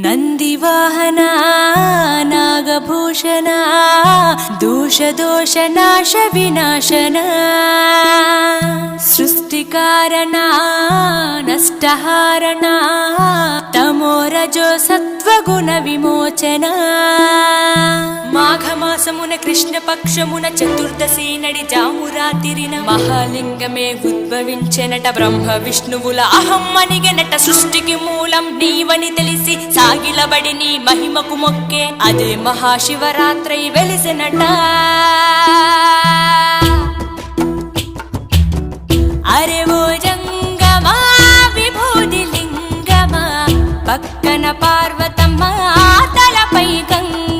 ನಂದಿವಾಹನ ನಾಗಭೂಷಣ ದೋಷ ನಾಶ ವಿನಾಶನ ಸೃಷ್ಟಿಕಾರಣ ನಷ್ಟಹಾರಣ తమోరజో సత్వగుణ విమోచన మాఘమాసమున కృష్ణపక్షమున చతుర్దశి నడి జామురాతిరిన మహాలింగమే ఉద్భవించెనట బ్రహ్మ విష్ణువుల అహం అనిగెనట సృష్టికి మూలం నీవని తెలిసి సాగిలబడి నీ మహిమకు మొక్కే అదే మహాశివరాత్రి వెలిసినట అరే ఓ జంగమా విభూది లింగమా పక్కన పార్వతమ్మ తలపై గంగ